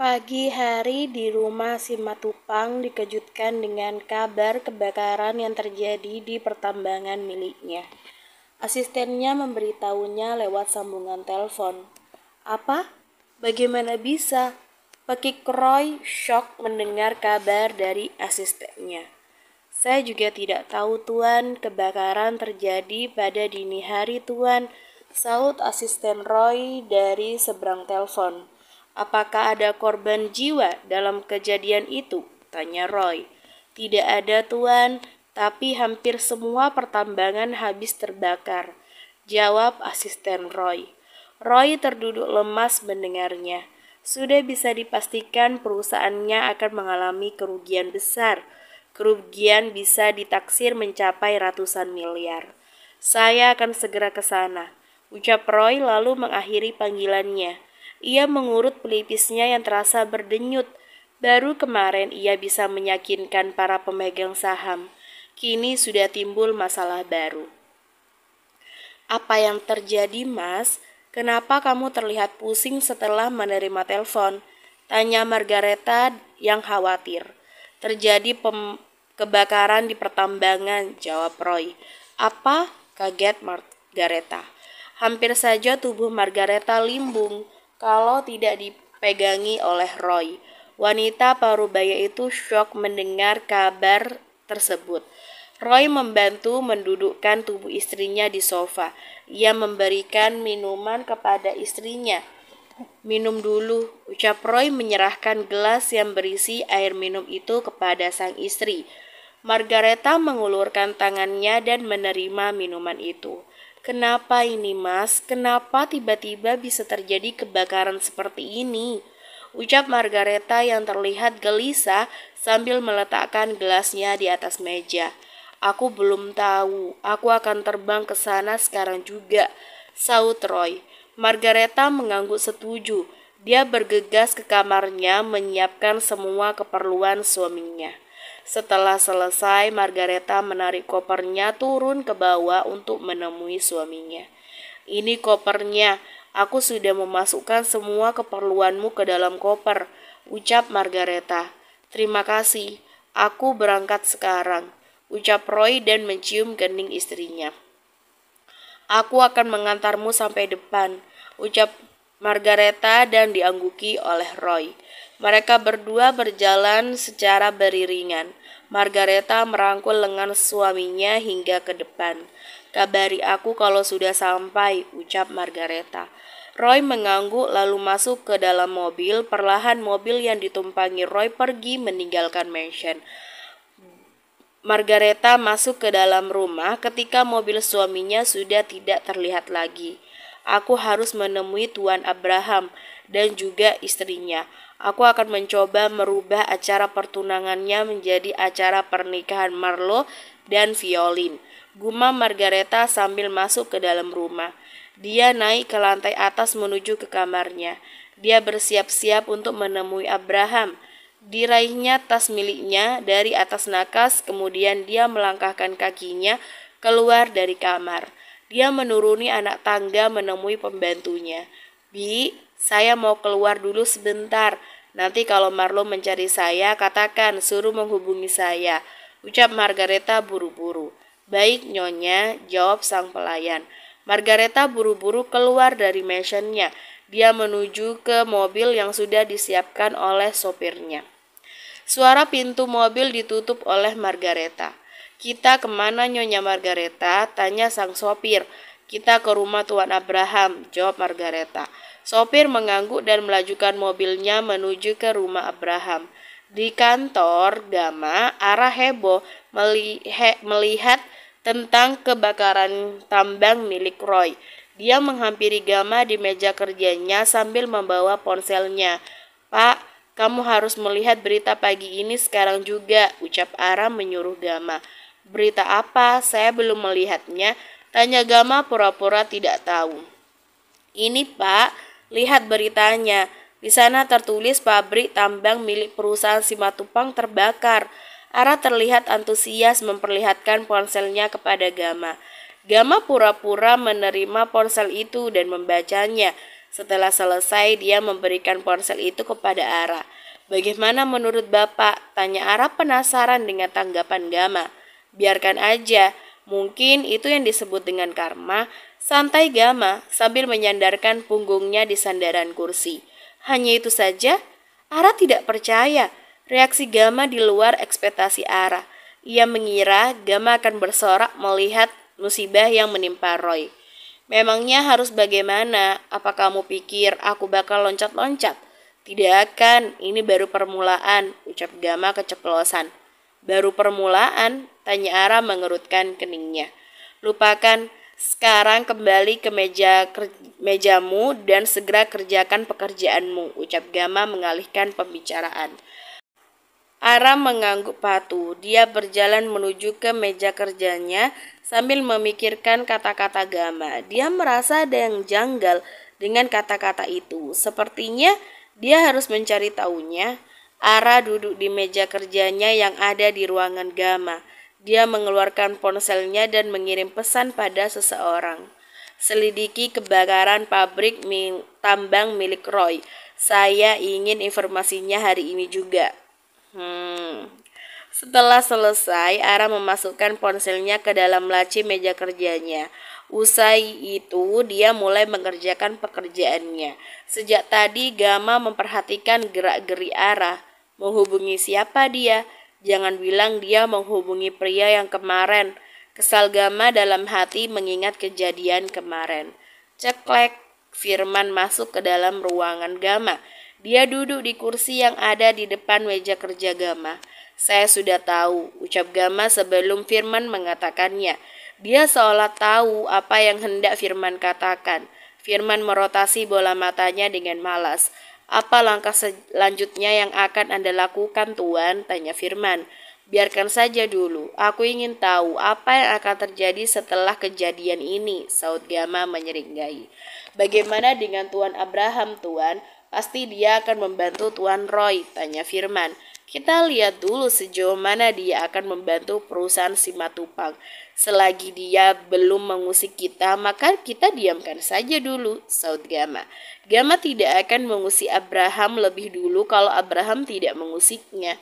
Pagi hari di rumah Simatupang dikejutkan dengan kabar kebakaran yang terjadi di pertambangan miliknya. Asistennya memberitahunya lewat sambungan telepon. Apa? Bagaimana bisa? Pakik Roy shock mendengar kabar dari asistennya. Saya juga tidak tahu Tuan, kebakaran terjadi pada dini hari Tuan, saut asisten Roy dari seberang telepon. Apakah ada korban jiwa dalam kejadian itu? Tanya Roy. Tidak ada Tuan, tapi hampir semua pertambangan habis terbakar, jawab asisten Roy. Roy terduduk lemas mendengarnya. Sudah bisa dipastikan perusahaannya akan mengalami kerugian besar. Kerugian bisa ditaksir mencapai ratusan miliar. Saya akan segera ke sana, ucap Roy lalu mengakhiri panggilannya. Ia mengurut pelipisnya yang terasa berdenyut. Baru kemarin ia bisa meyakinkan para pemegang saham. Kini sudah timbul masalah baru. Apa yang terjadi, Mas? Kenapa kamu terlihat pusing setelah menerima telepon? Tanya Margareta yang khawatir. Terjadi kebakaran di pertambangan, jawab Roy. Apa? Kaget Margareta. Hampir saja tubuh Margareta limbung kalau tidak dipegangi oleh Roy. Wanita parubaya itu syok mendengar kabar tersebut. Roy membantu mendudukkan tubuh istrinya di sofa. Ia memberikan minuman kepada istrinya. Minum dulu, ucap Roy menyerahkan gelas yang berisi air minum itu kepada sang istri. Margareta mengulurkan tangannya dan menerima minuman itu. Kenapa ini, Mas? Kenapa tiba-tiba bisa terjadi kebakaran seperti ini? Ucap Margareta yang terlihat gelisah sambil meletakkan gelasnya di atas meja. Aku belum tahu, aku akan terbang ke sana sekarang juga, saut Roy. Margareta mengangguk setuju. Dia bergegas ke kamarnya menyiapkan semua keperluan suaminya. Setelah selesai, Margareta menarik kopernya turun ke bawah untuk menemui suaminya. Ini kopernya, aku sudah memasukkan semua keperluanmu ke dalam koper, ucap Margareta. Terima kasih, aku berangkat sekarang, ucap Roy dan mencium kening istrinya. Aku akan mengantarmu sampai depan, ucap Margareta dan diangguki oleh Roy. Mereka berdua berjalan secara beriringan. Margareta merangkul lengan suaminya hingga ke depan. Kabari aku kalau sudah sampai, ucap Margareta. Roy mengangguk lalu masuk ke dalam mobil. Perlahan mobil yang ditumpangi Roy pergi meninggalkan mansion. Margareta masuk ke dalam rumah ketika mobil suaminya sudah tidak terlihat lagi. Aku harus menemui Tuan Abraham dan juga istrinya. Aku akan mencoba merubah acara pertunangannya menjadi acara pernikahan Marlo dan violin, gumam Margareta sambil masuk ke dalam rumah. Dia naik ke lantai atas menuju ke kamarnya. Dia bersiap-siap untuk menemui Abraham. Diraihnya tas miliknya dari atas nakas, kemudian dia melangkahkan kakinya keluar dari kamar. Dia menuruni anak tangga menemui pembantunya. Bi, saya mau keluar dulu sebentar. Nanti kalau Marlo mencari saya, katakan suruh menghubungi saya, ucap Margareta buru-buru. Baik, Nyonya, jawab sang pelayan. Margareta buru-buru keluar dari mansionnya. Dia menuju ke mobil yang sudah disiapkan oleh sopirnya. Suara pintu mobil ditutup oleh Margareta. Kita kemana, Nyonya Margareta? Tanya sang sopir. Kita ke rumah Tuan Abraham, jawab Margareta. Sopir mengangguk dan melajukan mobilnya menuju ke rumah Abraham. Di kantor Gama, Ara heboh melihat tentang kebakaran tambang milik Roy. Dia menghampiri Gama di meja kerjanya sambil membawa ponselnya. Pak, kamu harus melihat berita pagi ini sekarang juga, ucap Ara menyuruh Gama. Berita apa? Saya belum melihatnya, tanya Gama pura-pura tidak tahu. Ini Pak, lihat beritanya. Di sana tertulis pabrik tambang milik perusahaan Simatupang terbakar. Ara terlihat antusias memperlihatkan ponselnya kepada Gama. Gama pura-pura menerima ponsel itu dan membacanya. Setelah selesai, dia memberikan ponsel itu kepada Ara. "Bagaimana menurut Bapak?" tanya Ara penasaran dengan tanggapan Gama. "Biarkan aja, mungkin itu yang disebut dengan karma," santai Gama sambil menyandarkan punggungnya di sandaran kursi. "Hanya itu saja?" Ara tidak percaya. Reaksi Gama di luar ekspektasi Ara. Ia mengira Gama akan bersorak melihat musibah yang menimpa Roy. "Memangnya harus bagaimana? Apa kamu pikir aku bakal loncat-loncat?" "Tidak akan, ini baru permulaan," ucap Gama keceplosan. "Baru permulaan?" tanya Ara mengerutkan keningnya. "Lupakan, sekarang kembali ke mejamu dan segera kerjakan pekerjaanmu," ucap Gama mengalihkan pembicaraan. Ara mengangguk patuh. Dia berjalan menuju ke meja kerjanya sambil memikirkan kata-kata Gama. Dia merasa ada yang janggal dengan kata-kata itu. Sepertinya dia harus mencari tahunya. Ara duduk di meja kerjanya yang ada di ruangan Gama. Dia mengeluarkan ponselnya dan mengirim pesan pada seseorang. "Selidiki kebakaran pabrik tambang milik Roy. Saya ingin informasinya hari ini juga." Setelah selesai, Ara memasukkan ponselnya ke dalam laci meja kerjanya. Usai itu, dia mulai mengerjakan pekerjaannya. Sejak tadi, Gama memperhatikan gerak-gerik Ara. Menghubungi siapa dia? Jangan bilang dia menghubungi pria yang kemarin. Kesal Gama dalam hati mengingat kejadian kemarin. Ceklek, Firman masuk ke dalam ruangan Gama. Dia duduk di kursi yang ada di depan meja kerja Gama. "Saya sudah tahu," ucap Gama sebelum Firman mengatakannya. Dia seolah tahu apa yang hendak Firman katakan. Firman merotasi bola matanya dengan malas. "Apa langkah selanjutnya yang akan Anda lakukan, Tuan?" tanya Firman. "Biarkan saja dulu. Aku ingin tahu apa yang akan terjadi setelah kejadian ini," saut Gama menyeringai. "Bagaimana dengan Tuan Abraham, Tuan? Pasti dia akan membantu Tuan Roy," tanya Firman. "Kita lihat dulu sejauh mana dia akan membantu perusahaan Simatupang. Selagi dia belum mengusik kita, maka kita diamkan saja dulu," saut Gama. Gama tidak akan mengusik Abraham lebih dulu kalau Abraham tidak mengusiknya.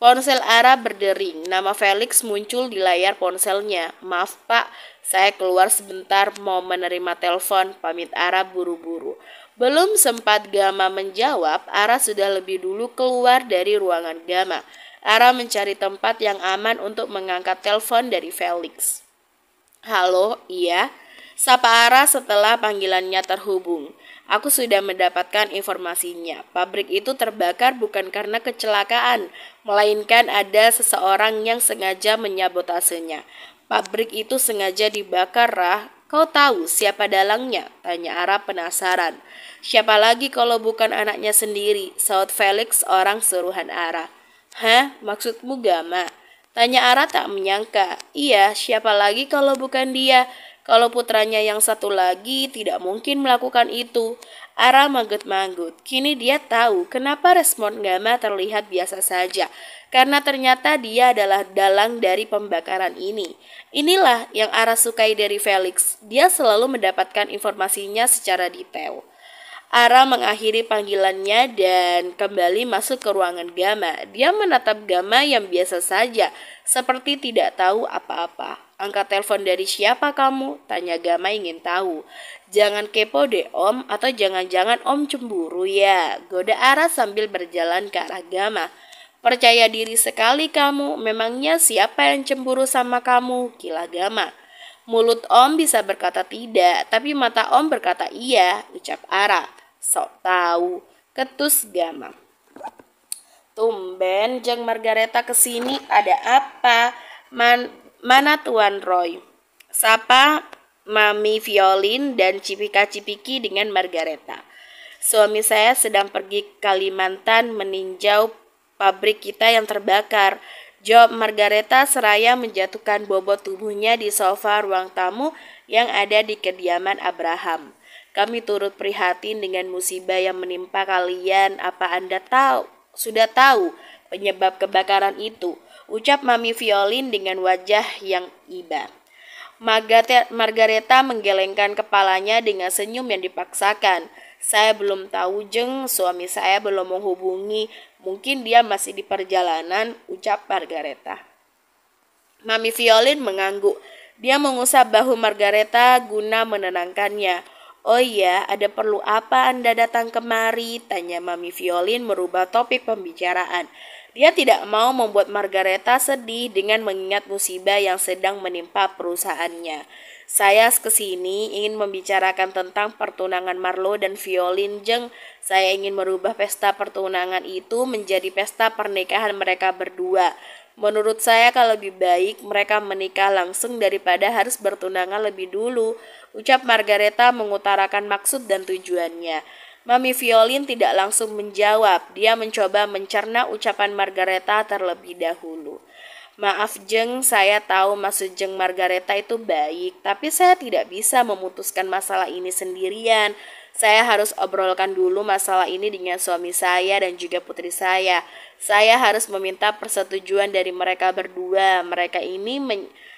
Ponsel Ara berdering. Nama Felix muncul di layar ponselnya. "Maaf Pak, saya keluar sebentar mau menerima telepon," pamit Ara buru-buru. Belum sempat Gama menjawab, Ara sudah lebih dulu keluar dari ruangan Gama. Ara mencari tempat yang aman untuk mengangkat telepon dari Felix. "Halo, iya?" sapa Ara setelah panggilannya terhubung. "Aku sudah mendapatkan informasinya. Pabrik itu terbakar bukan karena kecelakaan, melainkan ada seseorang yang sengaja menyabotasenya." "Pabrik itu sengaja dibakar, Rah. Kau tahu siapa dalangnya?" tanya Ara penasaran. "Siapa lagi kalau bukan anaknya sendiri?" saut Felix, orang suruhan Ara. "Hah? Maksudmu Gama?" tanya Ara tak menyangka. "Iya, siapa lagi kalau bukan dia? Kalau putranya yang satu lagi tidak mungkin melakukan itu." Ara manggut-manggut. Kini dia tahu kenapa respon Gama terlihat biasa saja. Karena ternyata dia adalah dalang dari pembakaran ini. Inilah yang Ara sukai dari Felix. Dia selalu mendapatkan informasinya secara detail. Ara mengakhiri panggilannya dan kembali masuk ke ruangan Gama. Dia menatap Gama yang biasa saja, seperti tidak tahu apa-apa. "Angkat telepon dari siapa kamu?" tanya Gama ingin tahu. "Jangan kepo deh Om, atau jangan-jangan Om cemburu ya?" goda Ara sambil berjalan ke arah Gama. "Percaya diri sekali kamu, memangnya siapa yang cemburu sama kamu?" kilah Gama. "Mulut Om bisa berkata tidak, tapi mata Om berkata iya," ucap Ara. "Sok tahu," ketus Gama. "Tumben Jeng Margareta kesini, ada apa? Mana Tuan Roy?" sapa Mami Violin dan Cipika-Cipiki dengan Margareta. "Suami saya sedang pergi ke Kalimantan meninjau pabrik kita yang terbakar," jawab Margareta seraya menjatuhkan bobot tubuhnya di sofa ruang tamu yang ada di kediaman Abraham. "Kami turut prihatin dengan musibah yang menimpa kalian. Apa Anda sudah tahu penyebab kebakaran itu?" ucap Mami Violin dengan wajah yang iba. Margareta menggelengkan kepalanya dengan senyum yang dipaksakan. Saya belum tahu, Jeng. Suami saya belum menghubungi. Mungkin dia masih di perjalanan, ucap Margareta. Mami Violin mengangguk. Dia mengusap bahu Margareta guna menenangkannya. Oh iya, ada perlu apa Anda datang kemari? Tanya Mami Violin merubah topik pembicaraan. Dia tidak mau membuat Margareta sedih dengan mengingat musibah yang sedang menimpa perusahaannya. Saya kesini ingin membicarakan tentang pertunangan Marlo dan Violin, Jeng. Saya ingin merubah pesta pertunangan itu menjadi pesta pernikahan mereka berdua. Menurut saya kalau lebih baik mereka menikah langsung daripada harus bertunangan lebih dulu, ucap Margareta mengutarakan maksud dan tujuannya. Mami Violin tidak langsung menjawab, dia mencoba mencerna ucapan Margareta terlebih dahulu. Maaf Jeng, saya tahu maksud Jeng Margareta itu baik, tapi saya tidak bisa memutuskan masalah ini sendirian. Saya harus obrolkan dulu masalah ini dengan suami saya dan juga putri saya. Saya harus meminta persetujuan dari mereka berdua.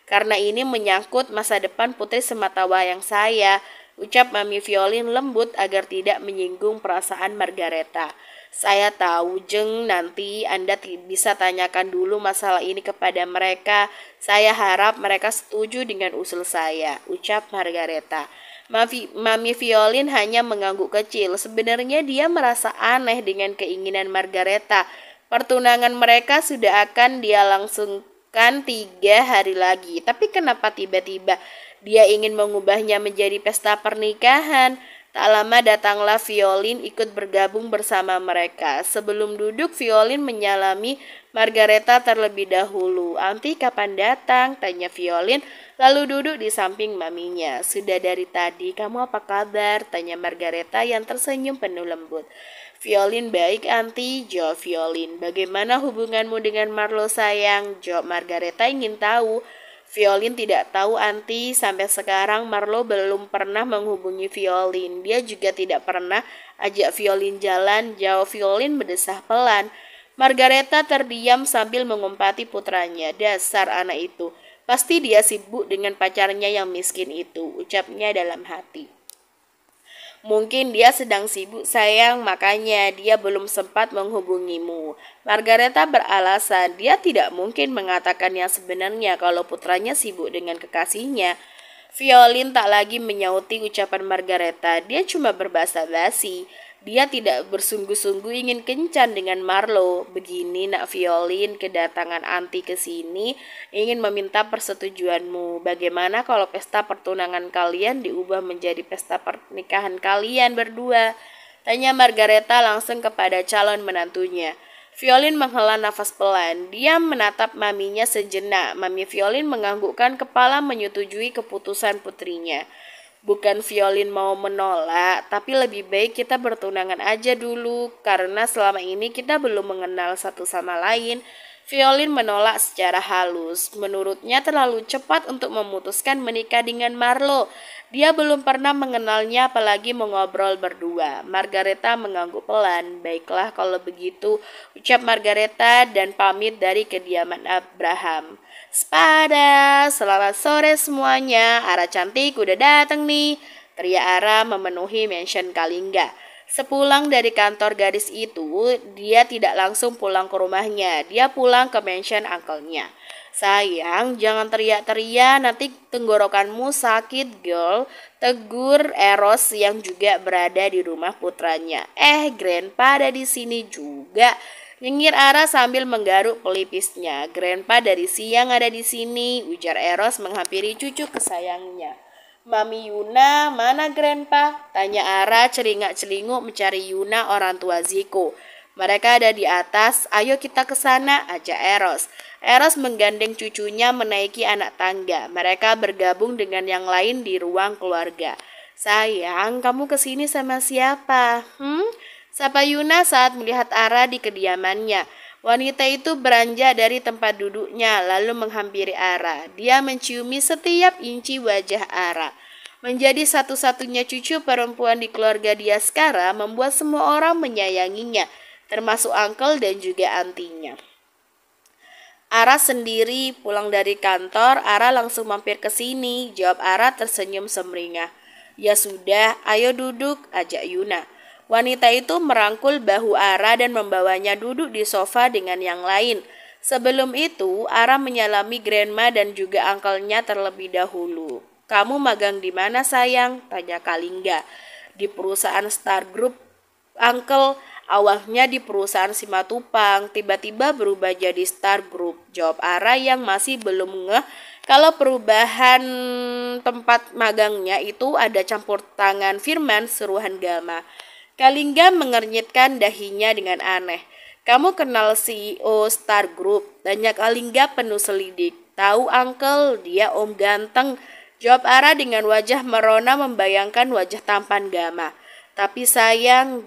Karena ini menyangkut masa depan putri sematawayang saya, ucap Mami Violin lembut agar tidak menyinggung perasaan Margareta. Saya tahu Jeng, nanti Anda bisa tanyakan dulu masalah ini kepada mereka. Saya harap mereka setuju dengan usul saya, ucap Margareta. Mami Violin hanya mengangguk kecil. Sebenarnya dia merasa aneh dengan keinginan Margareta. Pertunangan mereka sudah akan dia langsungkan 3 hari lagi. Tapi kenapa tiba-tiba dia ingin mengubahnya menjadi pesta pernikahan? Tak lama datanglah Violin ikut bergabung bersama mereka. Sebelum duduk, Violin menyalami Margareta terlebih dahulu. Anti kapan datang? Tanya Violin, lalu duduk di samping maminya. Sudah dari tadi, kamu apa kabar? Tanya Margareta yang tersenyum penuh lembut. Violin baik Anti, jawab Violin. Bagaimana hubunganmu dengan Marlo sayang? Jawab Margareta ingin tahu. Violin tidak tahu Anti, sampai sekarang Marlo belum pernah menghubungi Violin. Dia juga tidak pernah ajak Violin jalan, jawab Violin berdesah pelan. Margareta terdiam sambil mengumpati putranya. Dasar anak itu, pasti dia sibuk dengan pacarnya yang miskin itu, ucapnya dalam hati. Mungkin dia sedang sibuk sayang, makanya dia belum sempat menghubungimu. Margareta beralasan dia tidak mungkin mengatakan yang sebenarnya kalau putranya sibuk dengan kekasihnya. Violin tak lagi menyauti ucapan Margareta, dia cuma berbahasa basi. Dia tidak bersungguh-sungguh ingin kencan dengan Marlo. Begini nak Violin, kedatangan Anti ke sini ingin meminta persetujuanmu. Bagaimana kalau pesta pertunangan kalian diubah menjadi pesta pernikahan kalian berdua? Tanya Margareta langsung kepada calon menantunya. Violin menghela nafas pelan. Dia menatap maminya sejenak. Mami Violin menganggukkan kepala menyetujui keputusan putrinya. Bukan Violin mau menolak, tapi lebih baik kita bertunangan aja dulu, karena selama ini kita belum mengenal satu sama lain. Violin menolak secara halus. Menurutnya terlalu cepat untuk memutuskan menikah dengan Marlo. Dia belum pernah mengenalnya apalagi mengobrol berdua. Margareta mengangguk pelan. Baiklah kalau begitu, ucap Margareta dan pamit dari kediaman Abraham. Sepada, selamat sore semuanya. Ara cantik udah datang nih, teriak Ara memenuhi mansion Kalingga. Sepulang dari kantor gadis itu, dia tidak langsung pulang ke rumahnya. Dia pulang ke mansion uncle-nya. Sayang, jangan teriak-teriak, nanti tenggorokanmu sakit, girl. Tegur Eros yang juga berada di rumah putranya. Grandpa ada di sini juga. Nyengir Ara sambil menggaruk pelipisnya. Grandpa dari siang ada di sini, ujar Eros menghampiri cucu kesayangannya. Mami Yuna, mana Grandpa? Tanya Ara celingak-celinguk mencari Yuna orang tua Ziko. Mereka ada di atas, ayo kita ke sana, ajak Eros. Eros menggandeng cucunya menaiki anak tangga. Mereka bergabung dengan yang lain di ruang keluarga. Sayang, kamu kesini sama siapa? Sapa Yuna saat melihat Ara di kediamannya. Wanita itu beranjak dari tempat duduknya lalu menghampiri Ara. Dia menciumi setiap inci wajah Ara. Menjadi satu-satunya cucu perempuan di keluarga dia sekarang membuat semua orang menyayanginya, termasuk uncle dan juga antinya. Ara sendiri pulang dari kantor, Ara langsung mampir ke sini, jawab Ara tersenyum sumringah. Ya sudah, ayo duduk, ajak Yuna. Wanita itu merangkul bahu Ara dan membawanya duduk di sofa dengan yang lain. Sebelum itu, Ara menyalami Grandma dan juga angkelnya terlebih dahulu. Kamu magang di mana sayang? Tanya Kalingga. Di perusahaan Star Group, Uncle. Awalnya di perusahaan Simatupang, tiba-tiba berubah jadi Star Group. Jawab Ara yang masih belum ngeh kalau perubahan tempat magangnya itu ada campur tangan Firman suruhan Gama. Kalingga mengernyitkan dahinya dengan aneh. Kamu kenal CEO Star Group? Tanya Kalingga penuh selidik. Tahu Uncle, dia om ganteng. Jawab Ara dengan wajah merona membayangkan wajah tampan Gama. Tapi sayang,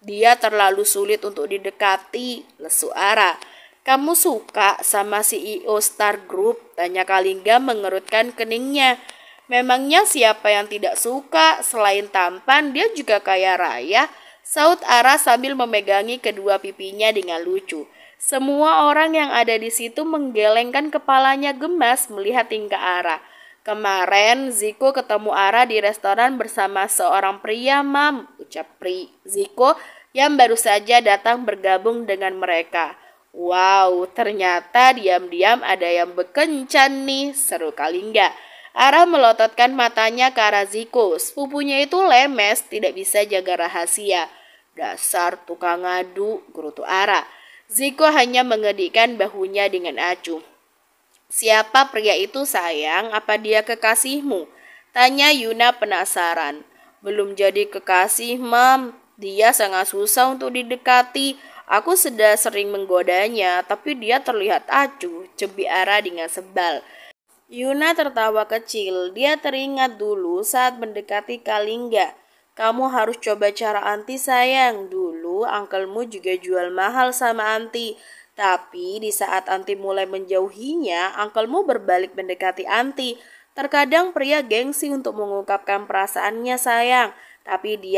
dia terlalu sulit untuk didekati, lesu Ara. Kamu suka sama CEO Star Group? Tanya Kalingga mengerutkan keningnya. Memangnya siapa yang tidak suka? Selain tampan, dia juga kaya raya. Saut Ara sambil memegangi kedua pipinya dengan lucu. Semua orang yang ada di situ menggelengkan kepalanya gemas melihat tingkah Ara. Kemarin Ziko ketemu Ara di restoran bersama seorang pria, Mam, ucap Ziko yang baru saja datang bergabung dengan mereka. Wow, ternyata diam-diam ada yang bekencan nih, seru Kalingga. Ara melototkan matanya ke arah Ziko. Sepupunya itu lemes, tidak bisa jaga rahasia. Dasar tukang ngadu, gerutu Ara. Ziko hanya mengedikkan bahunya dengan acuh. Siapa pria itu sayang? Apa dia kekasihmu? Tanya Yuna penasaran. Belum jadi kekasih, Mam. Dia sangat susah untuk didekati. Aku sudah sering menggodanya, tapi dia terlihat acuh, cebik Ara dengan sebal. Yuna tertawa kecil. Dia teringat dulu saat mendekati Kalingga. Kamu harus coba cara anti sayang. Dulu angkelmu juga jual mahal sama anti. Tapi di saat Anti mulai menjauhinya, angkelmu berbalik mendekati Anti. Terkadang pria gengsi untuk mengungkapkan perasaannya sayang, tapi di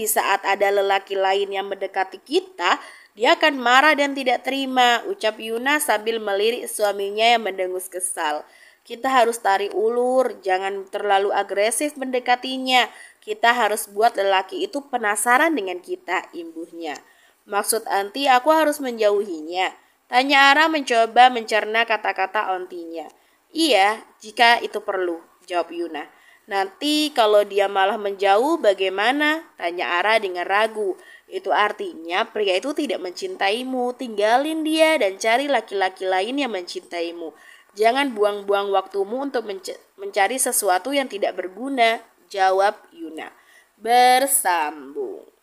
saat ada lelaki lain yang mendekati kita, dia akan marah dan tidak terima, ucap Yuna sambil melirik suaminya yang mendengus kesal. Kita harus tarik ulur, jangan terlalu agresif mendekatinya. Kita harus buat lelaki itu penasaran dengan kita, imbuhnya. Maksud Anti aku harus menjauhinya? Tanya Ara mencoba mencerna kata-kata ontinya. Iya, jika itu perlu, jawab Yuna. Nanti kalau dia malah menjauh bagaimana? Tanya Ara dengan ragu. Itu artinya pria itu tidak mencintaimu. Tinggalin dia dan cari laki-laki lain yang mencintaimu. Jangan buang-buang waktumu untuk mencari sesuatu yang tidak berguna, jawab Yuna. Bersambung.